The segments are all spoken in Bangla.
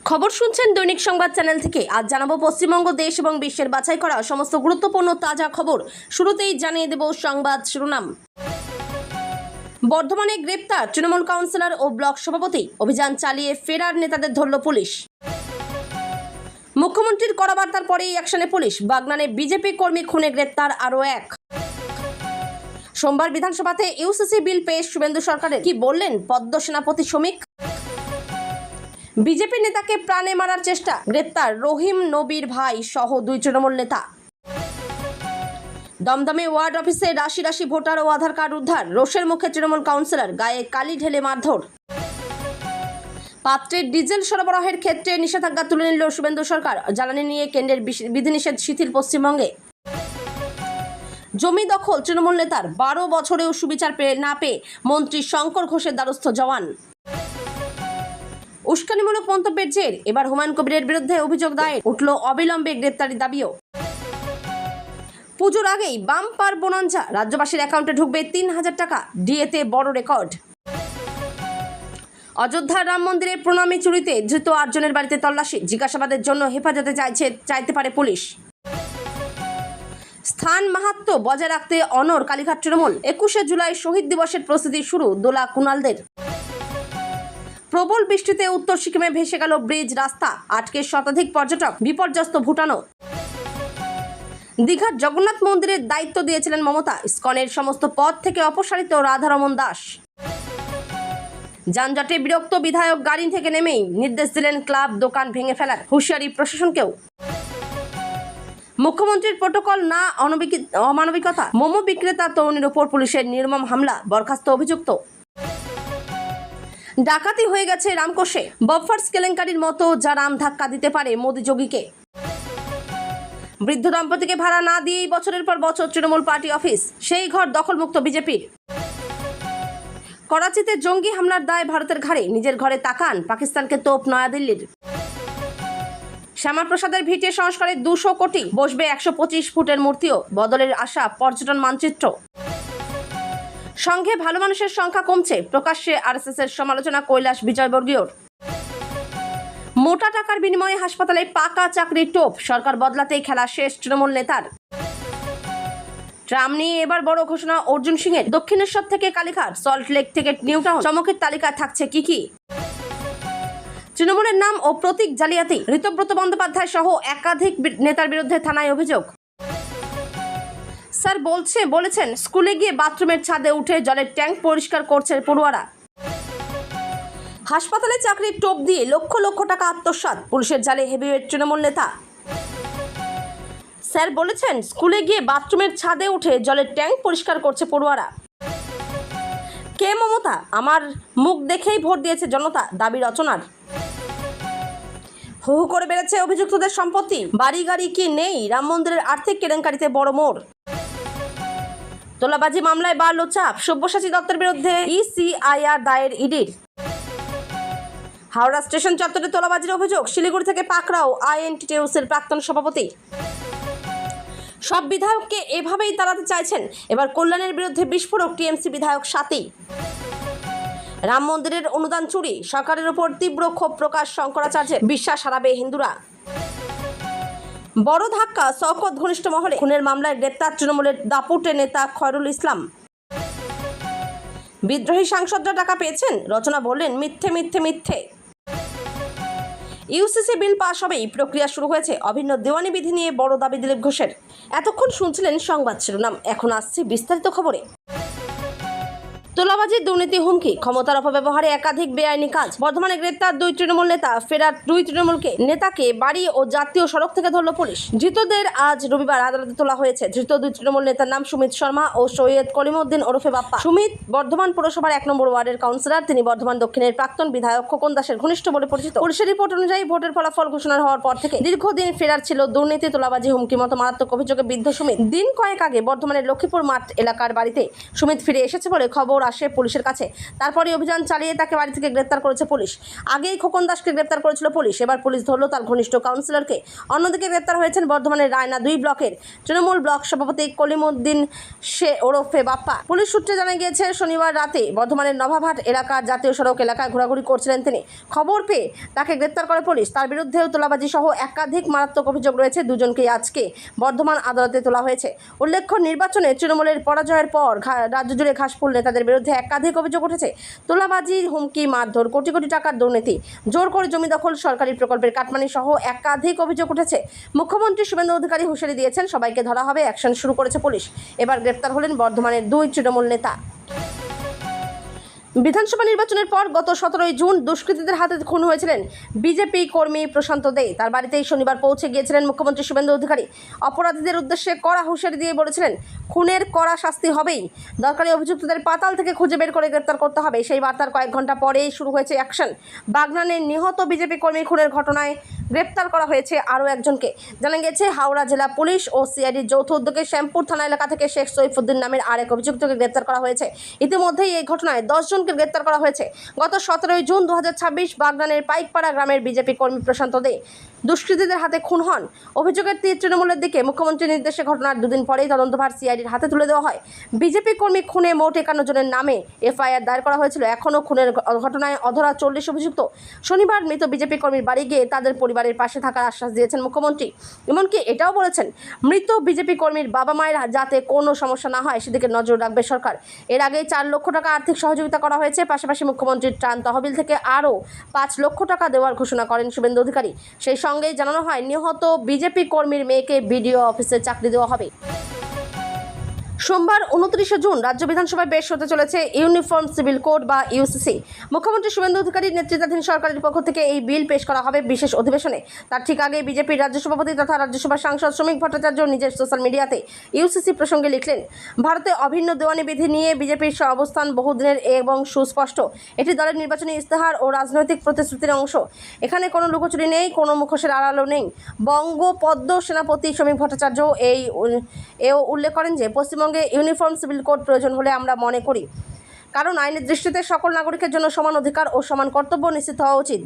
খবর শুনছেন দৈনিক সংবাদ চ্যানেল থেকে। আজ জানাবো পশ্চিমবঙ্গ, দেশ এবং বিশ্বের বাছাই করা সমস্ত গুরুত্বপূর্ণ তাজা খবর। শুরুতেই জানিয়ে দেব সংবাদ শিরোনাম। বর্ধমানে গ্রেপ্তার তৃণমূল কাউন্সিলর ও ব্লক সভাপতি, অভিযান চালিয়ে ফেরার নেতাদের ধরল পুলিশ। মুখ্যমন্ত্রীর কড়া বার্তার পরেই অ্যাকশনে পুলিশ, বাগনানে বিজেপি কর্মী খুনে গ্রেপ্তার আরও এক। সোমবার বিধানসভাতে ইউসিসি বিল পেশ, শুভেন্দু সরকারের কি বললেন পদ্ম সেনাপতি শ্রমিক। বিজেপি নেতাকে প্রাণে মারার চেষ্টা, গ্রেপ্তার রহিম নবীর ভাই সহ 2 তৃণমূল নেতা। দমদমে ওয়ার্ড অফিসে রাশি রাশি ভোটার ও আধার কার্ড উদ্ধার, রোষের মুখে তৃণমূল কাউন্সিলর, গায়ে কালি ঢেলে মারধর। পাত্রের ডিজেল সরবরাহের ক্ষেত্রে নিষেধাজ্ঞা তুলে নিল শুভেন্দু সরকার, জ্বালানি নিয়ে কেন্দ্রের বিধিনিষেধ শিথিল পশ্চিমবঙ্গে। জমি দখল তৃণমূল নেতার, 12 বছরেও সুবিচার না পেয়ে মন্ত্রী শঙ্কর ঘোষের দ্বারস্থ জওয়ান। উস্কানিমূলক মন্তব্যের জের এবার হুমায়ুন কবিরের বিরুদ্ধে অভিযোগ দায়ের, উঠল অবিলম্বে গ্রেপ্তারির দাবিও। পুজোর আগেই বাম্পার বোনাঞ্জা, রাজ্যবাসীর অ্যাকাউন্টে ঢুকবে 3000 টাকা, ডিএতে বড় রেকর্ড। অযোধ্যার রাম মন্দিরে প্রণামী চুরিতে ধৃত 8 জনের বাড়িতে তল্লাশি, জিজ্ঞাসাবাদের জন্য হেফাজতে চাইতে পারে পুলিশ। স্থান মাহাত্ম্য বজায় রাখতে অনড় কালীঘাট তৃণমূল, 21শে জুলাই শহীদ দিবসের প্রস্তুতি শুরু দোলা কুণালদের। প্রবল বৃষ্টিতে উত্তর সিকিমে ভেসে গেল ব্রিজ, রাস্তা আটকে শতাধিক পর্যটক, বিপর্যস্ত ভুটানও। দীঘার জগন্নাথ মন্দিরের দায়িত্ব দিয়েছিলেন মমতা, ইসকনের সমস্ত পদ থেকে অপসারিত রাধারমন দাস। যানজটে বিরক্ত বিধায়ক গাড়ি থেকে নেমেই নির্দেশ দিলেন ক্লাব দোকান ভেঙে ফেলার, হুঁশিয়ারি প্রশাসনকেও। মুখ্যমন্ত্রীর প্রটোকল না অমানবিকতা, মোমো বিক্রেতা তরুণীর ওপর পুলিশের নির্মম হামলা, বরখাস্ত অভিযুক্ত। ডাকাতি হয়ে গেছে রামকোষে, বফার্স কেলেঙ্কারির মতো যা রাম ধাক্কা দিতে পারে মোদি যোগীকে। বৃদ্ধ দম্পতিকে ভাড়া না দিয়েই বছরের পর বছর তৃণমূল পার্টি অফিস, সেই ঘর দখলমুক্ত বিজেপির। করাচিতে জঙ্গি হামলার দায় ভারতের ঘাড়ে, নিজের ঘরে তাকান পাকিস্তানকে তোপ নয়াদিল্লির। শ্যামাপ্রসাদের ভিটে সংস্কারে 200 কোটি, বসবে 125 ফুটের মূর্তিও, বদলের আশা পর্যটন মানচিত্র। সংঘে ভালো মানুষের সংখ্যা কমছে, প্রকাশ্যে আরএসএসের সমালোচনা কৈলাস বিজয়বর্গীয়র। মোটা টাকার বিনিময়ে হাসপাতালে পাকা চাকরির টোপ, সরকার বদলাতেই খেলা শেষ তৃণমূল নেতার। ট্রাম নিয়ে এবার বড় ঘোষণা অর্জুন সিংয়ের, দক্ষিণেশ্বর থেকে কালীঘাট, সল্টলেক থেকে নিউটাউন, চমকের তালিকায় থাকছে কি। তৃণমূলের নাম ও প্রতীক জালিয়াতি, ঋতব্রত বন্দ্যোপাধ্যায় সহ একাধিক নেতার বিরুদ্ধে থানায় অভিযোগ। স্যার বলেছেন স্কুলে গিয়ে বাথরুমের ছাদে উঠে জলের ট্যাঙ্ক পরিষ্কার করছে পড়ুয়ারা। হাসপাতালে চাকরির টোপ দিয়ে লক্ষ লক্ষ টাকা আত্মসাৎ, পুলিশের জালে হেভিওয়েট তৃণমূল নেতা। স্যার বলেছেন স্কুলে গিয়ে বাথরুমের ছাদে উঠে জলের ট্যাঙ্ক পরিষ্কার করছে পড়ুয়ারা। কে মমতা, আমার মুখ দেখেই ভোট দিয়েছে জনতা, দাবি রচনার। হু হু করে বেড়েছে অভিযুক্তদের সম্পত্তি, বাড়ি গাড়ি কি নেই, রাম মন্দিরের আর্থিক কেলেঙ্কারিতে বড় মোড়। তোলাবাজি মামলায় বাড়ল চাপ, সব্যসাচী দত্তের বিরুদ্ধে ইসিআইআর দায়ের ইডির। হাওড়া স্টেশন চত্বরে তোলাবাজির অভিযোগ, শিলিগুড়ি থেকে পাকড়াও আইএনটিটিউসির প্রাক্তন সভাপতি। সব বিধায়ককে এভাবেই তাড়াতে চাইছেন, এবার কল্যাণের বিরুদ্ধে বিস্ফোরক টিএমসি বিধায়ক সাথী। রাম মন্দিরের অনুদান চুরি, সরকারের উপর তীব্র ক্ষোভ প্রকাশ শঙ্করাচার্যের, বিশ্বাস হারাবে হিন্দুরা। বড় ধাক্কা শওকত ঘনিষ্ঠ মহলে, খুনের মামলায় গ্রেপ্তার তৃণমূলের দাপুটে নেতা খয়রুল ইসলাম। বিদ্রোহী সাংসদরা টাকা পেয়েছেন, রচনা বললেন মিথ্যে। ইউসিসি বিল পাশ হবেই প্রক্রিয়া শুরু হয়েছে, অভিন্ন দেওয়ানি বিধি নিয়ে বড় দাবি দিলীপ ঘোষের। এতক্ষণ শুনছিলেন সংবাদ শিরোনাম, এখন আসছে বিস্তারিত খবরে। তোলাবাজির দুর্নীতি হুমকি, ক্ষমতার অপব্যবহারে একাধিক বেআইনি কাজ, বর্ধমানে গ্রেপ্তার 2 তৃণমূল নেতা, ফেরার 2 তৃণমূল নেতাকে বাড়ি ও জাতীয় সড়ক থেকে ধরল পুলিশ। ধৃতদের আজ রবিবার আদালতে তোলা হয়েছে। ধৃত 2 তৃণমূল নেতার নাম সুমিত শর্মা ও সৈয়দ কলিমউদ্দিন ওরফে বাপ্পা। সুমিত বর্ধমান পুরসভার 1 নম্বর ওয়ার্ডের কাউন্সিলর, তিনি বর্ধমান দক্ষিণের প্রাক্তন বিধায়ক খোকন দাসের ঘনিষ্ঠ বলে পরিচিত। পুলিশের রিপোর্ট অনুযায়ী ভোটের ফলাফল ঘোষণা হওয়ার পর থেকে দীর্ঘদিন ফেরার ছিল, দুর্নীতি, তোলাবাজি, হুমকি মতো মারাত্মক অভিযোগে বিদ্ধ সুমিত। দিন কয়েক আগে বর্ধমানের লক্ষ্মীপুর মাঠ এলাকার বাড়িতে সুমিত ফিরে এসেছে বলে খবর আসে পুলিশের কাছে। তারপরে অভিযান চালিয়ে তাকে বাড়ি থেকে গ্রেপ্তার করেছে পুলিশ। আগেই খোকন দাসকে গ্রেপ্তার করেছিল পুলিশ, এবার পুলিশ ধরল তার ঘনিষ্ঠ কাউন্সিলরকে। অন্যদিকে গ্রেপ্তার হয়েছেন বর্ধমানের রায়না 2 ব্লকের তৃণমূল ব্লক সভাপতি কলিমুদ্দিন সে ওরফে বাপ্পা। পুলিশ সূত্রে জানা গিয়েছে, শনিবার রাতে বর্ধমানের নভাঘাট এলাকার জাতীয় সড়ক এলাকায় ঘোরাঘুরি করছিলেন তিনি। খবর পেয়ে তাকে গ্রেপ্তার করে পুলিশ। তার বিরুদ্ধেও তোলাবাজি সহ একাধিক মারাত্মক অভিযোগ রয়েছে। দুজনকেই আজকে বর্ধমান আদালতে তোলা হয়েছে। উল্লেখ্য, নির্বাচনে তৃণমূলের পরাজয়ের পর রাজ্য জুড়ে ঘাসফুল নেতাদের বিরুদ্ধে একাধিক অভিযোগ উঠেছে। তোলাবাজি, হুমকি, মারধর, কোটি কোটি টাকার দুর্নীতি, জোর করে জমি দখল, সরকারি প্রকল্পের কাটমানি সহ একাধিক অভিযোগ উঠেছে। মুখ্যমন্ত্রী শুভেন্দু অধিকারী হুঁশিয়ারি দিয়েছেন, সবাইকে ধরা হবে, অ্যাকশন শুরু করেছে পুলিশ। এবার গ্রেপ্তার হলেন বর্ধমানের 2 তৃণমূল নেতা। বিধানসভা নির্বাচনের পর গত 17 জুন দুষ্কৃতীদের হাতে খুন হয়েছিলেন বিজেপি কর্মী প্রশান্ত দে। তার বাড়িতেই শনিবার পৌঁছে গিয়েছিলেন মুখ্যমন্ত্রী শুভেন্দু অধিকারী। অপরাধীদের উদ্দেশ্যে কড়া হুঁশিয়ারি দিয়ে বলেছিলেন, খুনের কড়া শাস্তি হবেই, দরকারি অভিযুক্তদের পাতাল থেকে খুঁজে বের করে গ্রেপ্তার করতে হবে। সেই বার্তার কয়েক ঘন্টা পরেই শুরু হয়েছে অ্যাকশন। বাগনানের নিহত বিজেপি কর্মী খুনের ঘটনায় গ্রেপ্তার করা হয়েছে আরও একজনকে। জানা গেছে, হাওড়া জেলা পুলিশ ও সিআইডির যৌথ উদ্যোগে শ্যামপুর থানা এলাকা থেকে শেখ সৈফুদ্দিন নামের আরেক অভিযুক্তকে গ্রেপ্তার করা হয়েছে। ইতিমধ্যেই এই ঘটনায় 10 জনকে গ্রেপ্তার করা হয়েছে। গত 17 জুন 2026 বাগনানের পাইকপাড়া গ্রামের বিজেপি কর্মী প্রশান্ত দে দুষ্কৃতীদের হাতে খুন হন। অভিযোগের তীর তৃণমূলের দিকে। মুখ্যমন্ত্রীর নির্দেশে ঘটনার 2 দিন পরেই তদন্তভার সিআইডির হাতে তুলে দেওয়া হয়। বিজেপি কর্মী খুনে মোট 51 জনের নামে এফআইআর দায়ের করা হয়েছিল। এখনও খুনের ঘটনায় অধরা 40 অভিযুক্ত। শনিবার মৃত বিজেপি কর্মীর বাড়ি গিয়ে তাদের পরিবারের পাশে থাকার আশ্বাস দিয়েছেন মুখ্যমন্ত্রী। এমনকি এটাও বলেছেন, মৃত বিজেপি কর্মীর বাবা মায়ের যাতে কোনো সমস্যা না হয় সেদিকে নজর রাখবে সরকার। এর আগেই 4 লক্ষ টাকা আর্থিক সহযোগিতা করা হয়েছে। পাশাপাশি মুখ্যমন্ত্রীর ত্রাণ তহবিল থেকে আরও 5 লক্ষ টাকা দেওয়ার ঘোষণা করেন শুভেন্দু অধিকারী। সেই সঙ্গেই জানানো হয়, নিহত বিজেপি কর্মীর মেয়েকে বিডিও অফিসে চাকরি দেওয়া হবে। সোমবার 29 জুন রাজ্য বিধানসভায় পেশ হতে চলেছে ইউনিফর্ম সিভিল কোড বা ইউসিসি। মুখ্যমন্ত্রী শুভেন্দু অধিকারীর নেতৃত্বাধীন সরকারের পক্ষ থেকে এই বিল পেশ করা হবে বিশেষ অধিবেশনে। তার ঠিক আগে বিজেপির রাজ্য সভাপতি তথা রাজ্যসভার সাংসদ শ্রমিক ভট্টাচার্য নিজের সোশ্যাল মিডিয়াতে ইউসিসি প্রসঙ্গে লিখলেন, ভারতে অভিন্ন দেওয়ানি বিধি নিয়ে বিজেপির অবস্থান বহুদিনের এবং সুস্পষ্ট। এটি দলের নির্বাচনী ইস্তেহার ও রাজনৈতিক প্রতিশ্রুতির অংশ। এখানে কোনো লুকোচুরি নেই, কোনো মুখোশের আড়ালও নেই। বঙ্গপদ্ম সেনাপতি শ্রমিক ভট্টাচার্য এও উল্লেখ করেন যে, পশ্চিমবঙ্গে ইউনিফর্ম সিভিল কোড প্রয়োজন বলে আমরা মনে করি, কারণ আইনের দৃষ্টিতে সকল নাগরিকের জন্য সমান অধিকার ও সমান কর্তব্য নিশ্চিত হওয়া উচিত।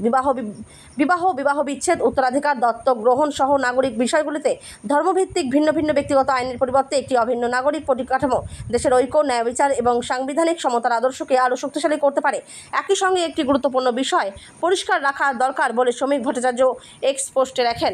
বিবাহ বিচ্ছেদ, উত্তরাধিকার, দত্তক গ্রহণ সহ নাগরিক বিষয়গুলিতে ধর্মভিত্তিক ভিন্ন ভিন্ন ব্যক্তিগত আইনের পরিবর্তে একটি অভিন্ন নাগরিক পরিকাঠামো দেশের ঐক্য, ন্যায় বিচার এবং সাংবিধানিক সমতার আদর্শকে আরও শক্তিশালী করতে পারে। একই সঙ্গে একটি গুরুত্বপূর্ণ বিষয় পরিষ্কার রাখা দরকার বলে শ্রমিক ভট্টাচার্য এক্স পোস্টে রাখেন।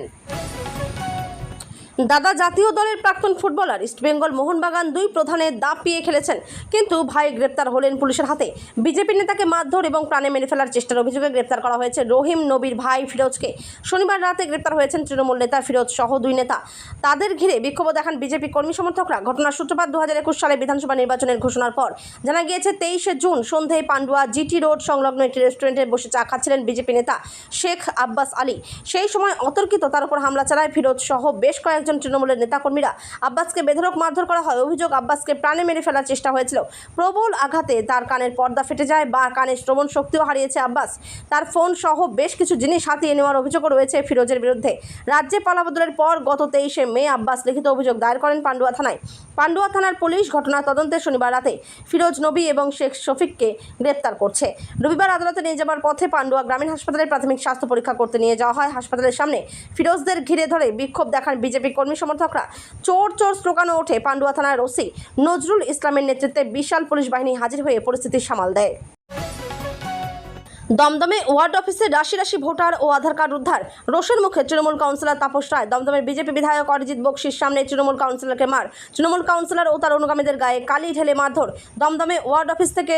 দাদা জাতীয় দলের প্রাক্তন ফুটবলার ইস্টবেঙ্গল মোহনবাগান 2 প্রধানের দাপিয়ে খেলেছেন, কিন্তু ভাই গ্রেপ্তার হলেন পুলিশের হাতে। বিজেপি নেতাকে মারধর এবং প্রাণে মেরে ফেলার চেষ্টার অভিযোগে গ্রেপ্তার করা হয়েছে রহিম নবীর ভাই ফিরোজকে। শনিবার রাতে গ্রেপ্তার হয়েছেন তৃণমূল নেতা ফিরোজ সহ 2 নেতা। তাদের ঘিরে বিক্ষোভ দেখান বিজেপি কর্মী সমর্থকরা। ঘটনার সূত্রপাত 2021 সালে বিধানসভা নির্বাচনের ঘোষণার পর। জানা গিয়েছে, 23 জুন সন্ধ্যায় পান্ডুয়া জিটি রোড সংলগ্ন একটি রেস্টুরেন্টে বসে চা খাচ্ছিলেন বিজেপি নেতা শেখ আব্বাস আলী। সেই সময় অতর্কিত তার উপর হামলা চালায় ফিরোজ সহ বেশ কয়েকজন তৃণমূলের নেতাকর্মীরা। আব্বাসকে বেধড়ক মারধর করা হয়। অভিযোগ, আব্বাসকে প্রাণে মেরে ফেলার চেষ্টা হয়েছিল। প্রবল আঘাতে তার কানের পর্দা ফেটে যায় বা কানের শ্রবণ শক্তিও হারিয়েছে আব্বাস। তার ফোন সহ বেশ কিছু জিনিস হাতিয়ে নেওয়ার অভিযোগও রয়েছে ফিরোজের বিরুদ্ধে। রাজ্যে পালাবদলের পর গত 23 মে আব্বাস লিখিত অভিযোগ দায়ের করেন পান্ডুয়া থানায়। পান্ডুয়া থানার পুলিশ ঘটনার তদন্তে শনিবার রাতে ফিরোজ নবী এবং শেখ শফিককে গ্রেপ্তার করছে। রবিবার আদালতে নিয়ে যাবার পথে পান্ডুয়া গ্রামীণ হাসপাতালে প্রাথমিক স্বাস্থ্য পরীক্ষা করতে নিয়ে যাওয়া হয়। হাসপাতালের সামনে ফিরোজদের ঘিরে ধরে বিক্ষোভ দেখান বিজেপি কর্মী সমর্থকরা। চোর স্লোগানও ওঠে। পান্ডুয়া থানার ওসি নজরুল ইসলামের নেতৃত্বে বিশাল পুলিশ বাহিনী হাজির হয়ে পরিস্থিতি সামাল দেয়। দমদমে ওয়ার্ড অফিসে রাশি রাশি ভোটার ও আধার কার্ড উদ্ধার। রোষের মুখে তৃণমূল কাউন্সিলর তাপস রায়। দমদমের বিজেপি বিধায়ক অরিজিৎ বক্সির সামনে তৃণমূল কাউন্সিলরকে মার। তৃণমূল কাউন্সিলর ও তার অনুগামীদের গায়ে কালি ঢেলে মারধর। দমদমে ওয়ার্ড অফিস থেকে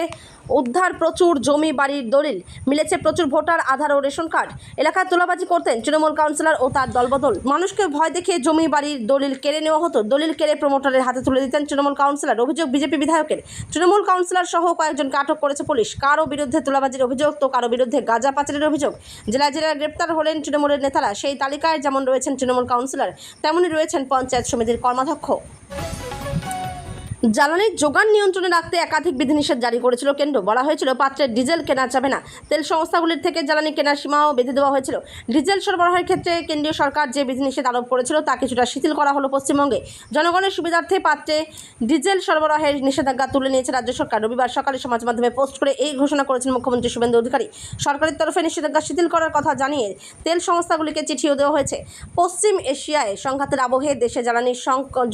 উদ্ধার প্রচুর জমি বাড়ির দলিল। মিলেছে প্রচুর ভোটার, আধার ও রেশন কার্ড। এলাকায় তোলাবাজি করতেন তৃণমূল কাউন্সিলর ও তার দলবদল। মানুষকে ভয় দেখিয়ে জমি বাড়ির দলিল কেড়ে নেওয়া হতো। দলিল কেড়ে প্রমোটারের হাতে তুলে দিতেন তৃণমূল কাউন্সিলর। অভিযোগ, বিজেপি বিধায়কের। তৃণমূল কাউন্সিলর সহ কয়েকজনকে আটক করেছে পুলিশ। কারো বিরুদ্ধে তোলাবাজির অভিযোগ তো কারো বিরুদ্ধে গাঁজা পাচারের অভিযোগ। জেলায় জেলায় গ্রেপ্তার হলেন তৃণমূলের নেতারা। সেই তালিকায় যেমন রয়েছেন তৃণমূল কাউন্সিলর, তেমনই রয়েছেন পঞ্চায়েত সমিতির কর্মাধ্যক্ষ। জ্বালানির যোগান নিয়ন্ত্রণে রাখতে একাধিক বিধিনিষেধ জারি করেছিল কেন্দ্র। বলা হয়েছিল পাত্রে ডিজেল কেনা যাবে না। তেল সংস্থাগুলির থেকে জ্বালানি কেনার সীমাও বেঁধে দেওয়া হয়েছিল। ডিজেল সরবরাহের ক্ষেত্রে কেন্দ্রীয় সরকার যে বিধিনিষেধ আরোপ করেছিল তা কিছুটা শিথিল করা হলো পশ্চিমবঙ্গে। জনগণের সুবিধার্থে পাত্রে ডিজেল সরবরাহের নিষেধাজ্ঞা তুলে নিয়েছে রাজ্য সরকার। রবিবার সকালে সমাজ মাধ্যমে পোস্ট করে এই ঘোষণা করেছেন মুখ্যমন্ত্রী শুভেন্দু অধিকারী। সরকারের তরফে নিষেধাজ্ঞা শিথিল করার কথা জানিয়ে তেল সংস্থাগুলিকে চিঠিও দেওয়া হয়েছে। পশ্চিম এশিয়ায় সংঘাতের আবহে দেশে জ্বালানির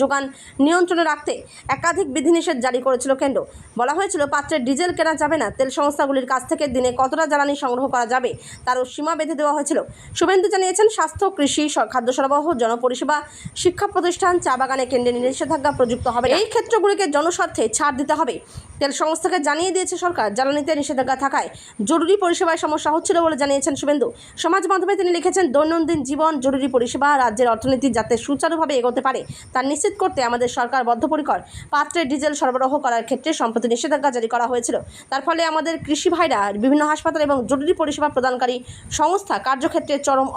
যোগান নিয়ন্ত্রণে রাখতে একাধিক বিধিনিষেধ জারি করেছিল কেন্দ্র। বলা হয়েছিল পাত্রে ডিজেল কেনা যাবে না। তেল সংস্থাগুলির কাছ থেকে দিনে কতটা জ্বালানি সংগ্রহ করা যাবে তারও সীমা বেঁধে দেওয়া হয়েছিল। শুভেন্দু জানিয়েছেন, স্বাস্থ্য, কৃষি, খাদ্য সরবরাহ, জনপরিষেবা, শিক্ষা প্রতিষ্ঠান, চা বাগানে কেন্দ্রের নিষেধাজ্ঞা প্রযুক্ত হবে। এই ক্ষেত্রগুলিকে জনস্বার্থে ছাড় দিতে হবে। তেল সংস্থাকে জানিয়ে দিয়েছে সরকার, জ্বালানিতে নিষেধাজ্ঞা থাকায় জরুরি পরিষেবায় সমস্যা হচ্ছিল বলে জানিয়েছেন শুভেন্দু। সমাজ মাধ্যমে তিনি লিখেছেন, দৈনন্দিন জীবন, জরুরি পরিষেবা, রাজ্যের অর্থনীতি যাতে সুচারুভাবে এগোতে পারে তা নিশ্চিত করতে আমাদের সরকার বদ্ধপরিকর। পাত্রে ডিজেল সরবরাহ করার ক্ষেত্রে সম্প্রতি নিষেধাজ্ঞা জারি করা হয়েছিল। তার ফলে আমাদের কৃষি ভাইরা বিভিন্ন হাসপাতাল এবং জরুরি পরিষেবা প্রদানকারী সংস্থা কার্যক্ষেত্রে চরম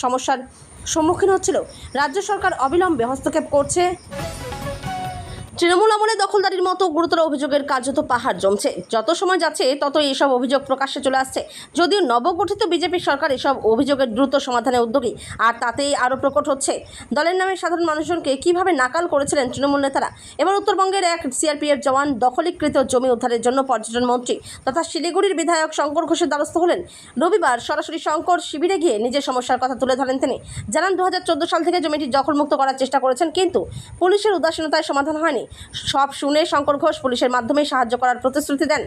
সমস্যার সম্মুখীন হচ্ছিল। রাজ্য সরকার অবিলম্বে হস্তক্ষেপ করছে। তৃণমূল আমলে দখলদারির মতো গুরুতর অভিযোগের কার্যত পাহাড় জমছে। যত সময় যাচ্ছে ততই এসব অভিযোগ প্রকাশ্যে চলে আসছে। যদিও নবগঠিত বিজেপি সরকার এসব অভিযোগের দ্রুত সমাধানে উদ্যোগী, আর তাতেই আরও প্রকট হচ্ছে দলের নামে সাধারণ মানুষজনকে কীভাবে নাকাল করেছিলেন তৃণমূল নেতারা। এবার উত্তরবঙ্গের এক সিআরপিএফ জওয়ান দখলীকৃত জমি উদ্ধারের জন্য পর্যটন মন্ত্রী তথা শিলিগুড়ির বিধায়ক শঙ্কর ঘোষের দ্বারস্থ হলেন। রবিবার সরাসরি শঙ্কর শিবিরে গিয়ে নিজের সমস্যার কথা তুলে ধরেন তিনি। জানান, 2014 সাল থেকে জমিটি দখলমুক্ত করার চেষ্টা করেছেন, কিন্তু পুলিশের উদাসীনতায় সমাধান হয়নি। সব শুনে শঙ্কর ঘোষ পুলিশের মাধ্যমে সাহায্য করার প্রতিশ্রুতি দেন।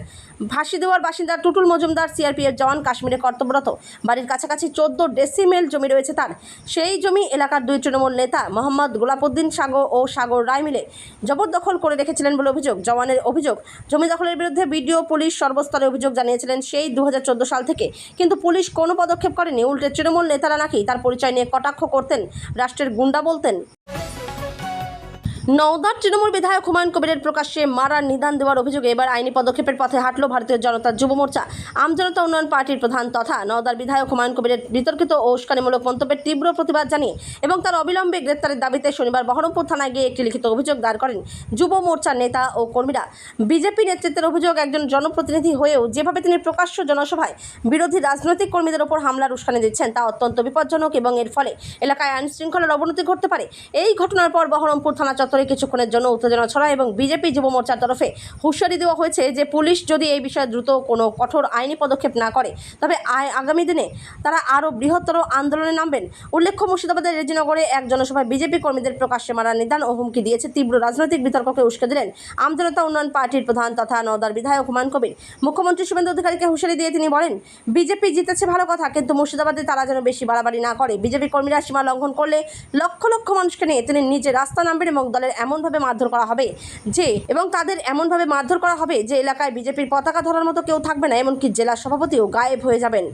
ভাসি দেওয়ার বাসিন্দা টুটুল মজুমদার সিআরপিএফ জওয়ান, কাশ্মীরে কর্তব্যরত। বাড়ির কাছাকাছি 14 ডেসিমেল জমি রয়েছে তার। সেই জমি এলাকার দুই তৃণমূল নেতা মোহাম্মদ গোলাপউদ্দিন সাগর ও সাগর রায় মিলে জবরদখল করে রেখেছিলেন বলে অভিযোগ। জওয়ানের অভিযোগ, জমি দখলের বিরুদ্ধে বিডিও, পুলিশ সর্বস্তরে অভিযোগ জানিয়েছিলেন সেই 2014 সাল থেকে, কিন্তু পুলিশ কোনো পদক্ষেপ করেনি। উল্টে তৃণমূল নেতারা নাকি তার পরিচয় নিয়ে কটাক্ষ করতেন, রাষ্ট্রের গুন্ডা বলতেন। নওদার তৃণমূল বিধায়ক হুমায়ুন কবিরের প্রকাশ্যে মারার নিদান দেওয়ার অভিযোগে এবার আইনি পদক্ষেপের পথে হাঁটল ভারতীয় জনতা যুব মোর্চা। আমজনতা উন্নয়ন পার্টির প্রধান তথা নওদার বিধায়ক হুমায়ুন কবিরের বিতর্কিত ও উস্কানিমূলক মন্তব্যের তীব্র প্রতিবাদ জানিয়ে এবং তার অবিলম্বে গ্রেপ্তারের দাবিতে শনিবার বহরমপুর থানায় গিয়ে একটি লিখিত অভিযোগ দায়ের করেন যুব মোর্চার নেতা ও কর্মীরা। বিজেপি নেতৃত্বের অভিযোগ, একজন জনপ্রতিনিধি হয়েও যেভাবে তিনি প্রকাশ্য জনসভায় বিরোধী রাজনৈতিক কর্মীদের ওপর হামলার উস্কানি দিচ্ছেন তা অত্যন্ত বিপজ্জনক এবং এর ফলে এলাকায় আইন শৃঙ্খলার অবনতি ঘটতে পারে। এই ঘটনার পর বহরমপুর থানা চত্বরে কিছুক্ষণের জন্য উত্তেজনা ছড়ায় এবং বিজেপি যুব মোর্চার তরফে হুঁশিয়ারি দেওয়া হয়েছে যে পুলিশ যদি এই বিষয়ে দ্রুত কোনো কঠোর আইনি পদক্ষেপ না করে তবে আগামী দিনে তারা আরও বৃহত্তর আন্দোলনে নামবেন। উল্লেখ্য, মুর্শিদাবাদের রেজিনগরে এক জনসভায় বিজেপি কর্মীদের প্রকাশ্যে মারার নিদান ও হুমকি দিয়েছে। তীব্র রাজনৈতিক বিতর্ককে উস্কে দিলেন আমজনতা উন্নয়ন পার্টির প্রধান তথা নওদার বিধায়ক হুমায়ুন কবির। মুখ্যমন্ত্রী শুভেন্দু অধিকারীকে হুঁশিয়ারি দিয়ে তিনি বলেন, বিজেপি জিতেছে ভালো কথা, কিন্তু মুর্শিদাবাদে তারা যেন বেশি বাড়াবাড়ি না করে। বিজেপি কর্মীরা সীমা লঙ্ঘন করলে লক্ষ লক্ষ মানুষকে নিয়ে তিনি নিজে রাস্তা নামবেন এবং দলের এমনভাবে মারধর করা হবে তাদের এমনভাবে মারধর করা হবে যে এলাকায় বিজেপির পতাকা ধরার মতো কেউ থাকবে না, এমনকি জেলা সভাপতিও গায়েব হয়ে যাবেন।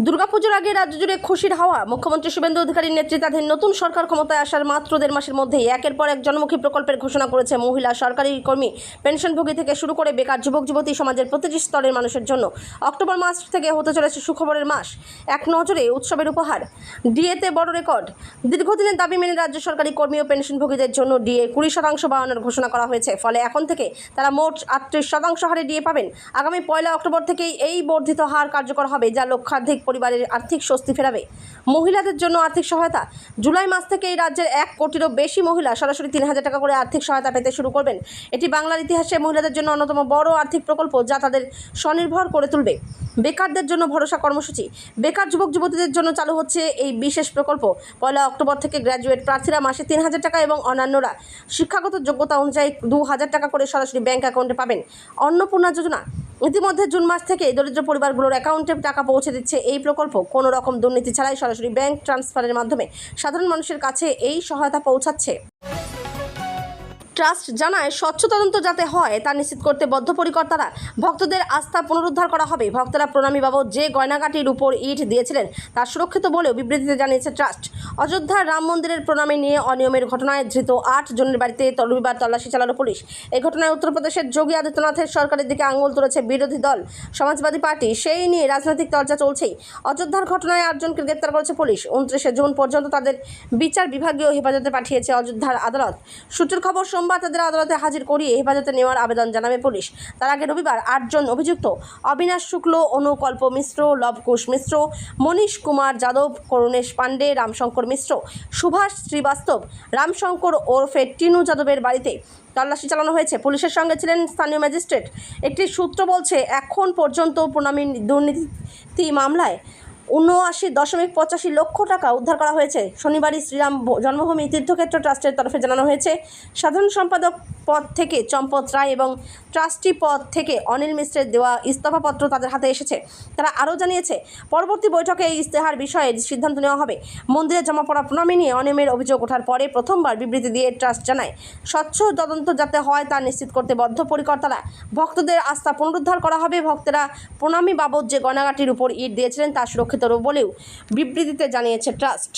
দুর্গাপুজোর আগে রাজ্য জুড়ে খুশির হাওয়া। মুখ্যমন্ত্রী শুভেন্দু অধিকারীর নেতৃত্বাধীন নতুন সরকার ক্ষমতায় আসার মাত্র 1.5 মাসের মধ্যেই একের পর এক জনমুখী প্রকল্পের ঘোষণা করেছে। মহিলা, সরকারি কর্মী, পেনশনভোগী থেকে শুরু করে বেকার যুবক যুবতী সমাজের প্রতিটি স্তরের মানুষের জন্য অক্টোবর মাস থেকে হতে চলেছে সুখবরের মাস। এক নজরে উৎসবের উপহার। ডিএতে বড় রেকর্ড। দীর্ঘদিনের দাবি মেনে রাজ্য সরকারি কর্মী ও পেনশনভোগীদের জন্য ডিএ 20% বাড়ানোর ঘোষণা করা হয়েছে। ফলে এখন থেকে তারা মোট 38% হারে ডিএ পাবেন। আগামী 1 অক্টোবর থেকেই এই বর্ধিত হার কার্যকর হবে, যা লক্ষাধিক পরিবারের আর্থিক স্বস্তি ফেরাবে। মহিলাদের জন্য আর্থিক সহায়তা। জুলাই মাস থেকে এই রাজ্যের 1 কোটিরও বেশি মহিলা সরাসরি 3,000 টাকা করে আর্থিক সহায়তা পেতে শুরু করবেন। এটি বাংলার ইতিহাসে মহিলাদের জন্য অন্যতম বড় আর্থিক প্রকল্প, যা তাদের স্বনির্ভর করে তুলবে। বেকারদের জন্য ভরসা কর্মসূচি। বেকার যুবক যুবতীদের জন্য চালু হচ্ছে এই বিশেষ প্রকল্প। 1 অক্টোবর থেকে গ্র্যাজুয়েট প্রার্থীরা মাসে 3,000 টাকা এবং অন্যান্যরা শিক্ষাগত যোগ্যতা অনুযায়ী 2,000 টাকা করে সরাসরি ব্যাংক অ্যাকাউন্টে পাবেন। অন্নপূর্ণা যোজনা। ইতিমধ্যে জুন মাস থেকে দরিদ্র পরিবারগুলোর অ্যাকাউন্টে টাকা পৌঁছে দিচ্ছে এই প্রকল্প। কোনো রকম দুর্নীতি ছাড়াই সরাসরি ব্যাংক ট্রান্সফারের মাধ্যমে সাধারণ মানুষের কাছে এই সহায়তা পৌঁছাচ্ছে। ট্রাস্ট জানায়, স্বচ্ছ তদন্ত যাতে হয় তা নিশ্চিত করতে বদ্ধপরিকর তারা। ভক্তদের আস্থা পুনরুদ্ধার করা হবে। ভক্তরা প্রণামী বাবদ যে গয়নাগাটির উপর ইট দিয়েছিলেন তা সুরক্ষিত বলেও বিবৃতিতে জানিয়েছে ট্রাস্ট। অযোধ্যার রাম মন্দিরের প্রণামী নিয়ে অনিয়মের ঘটনায় ধৃত 8 জনের বাড়িতে রবিবার তল্লাশি চালালো পুলিশ। এই ঘটনায় উত্তরপ্রদেশের যোগী আদিত্যনাথের সরকারের দিকে আঙুল তুলেছে বিরোধী দল সমাজবাদী পার্টি। সেই নিয়ে রাজনৈতিক চর্চা চলছেই। অযোধ্যার ঘটনায় 8 জনকে গ্রেপ্তার করেছে পুলিশ। 29 জুন পর্যন্ত তাদের বিচার বিভাগীয় হেফাজতে পাঠিয়েছে অযোধ্যার আদালত। সূত্রের খবর, সোমবার সোমবার তাদের আদালতে হাজির করিয়ে হেফাজতে নেওয়ার আবেদন জানাবে পুলিশ। তার আগে রবিবার 8 জন অভিযুক্ত অবিনাশ শুক্ল, অনুকল্প মিশ্র, লবকুশ মিশ্র, মনীশ কুমার যাদব, করুণেশ পাণ্ডে, রামশঙ্কর মিশ্র, সুভাষ শ্রীবাস্তব, রামশঙ্কর ওরফে টিনু যাদবের বাড়িতে তল্লাশি চালানো হয়েছে। পুলিশের সঙ্গে ছিলেন স্থানীয় ম্যাজিস্ট্রেট। একটি সূত্র বলছে, এখন পর্যন্ত প্রণামী দুর্নীতি মামলায় 79.85 লক্ষ টাকা উদ্ধার করা হয়েছে। শনিবারই শ্রীরাম জন্মভূমি তীর্থক্ষেত্র ট্রাস্টের তরফে জানানো হয়েছে, সাধারণ সম্পাদক পদ থেকে চম্পত রায় এবং ট্রাস্টি পদ থেকে অনিল মিশ্রের দেওয়া ইস্তফাপত্র তাদের হাতে এসেছে। তারা আরও জানিয়েছে, পরবর্তী বৈঠকে এই ইস্তেহার বিষয়ে সিদ্ধান্ত নেওয়া হবে। মন্দিরে জমা পড়া প্রণামী নিয়ে অনিয়মের অভিযোগ ওঠার পরে প্রথমবার বিবৃতি দিয়ে ট্রাস্ট জানায়, স্বচ্ছ তদন্ত যাতে হয় তা নিশ্চিত করতে বদ্ধপরিকর তারা। ভক্তদের আস্থা পুনরুদ্ধার করা হবে। ভক্তেরা প্রণামী বাবদ যে গয়নাগাটির উপর ইট দিয়েছিলেন তা সুরক্ষিত বলেও বিবৃতিতে জানিয়েছে ট্রাস্ট।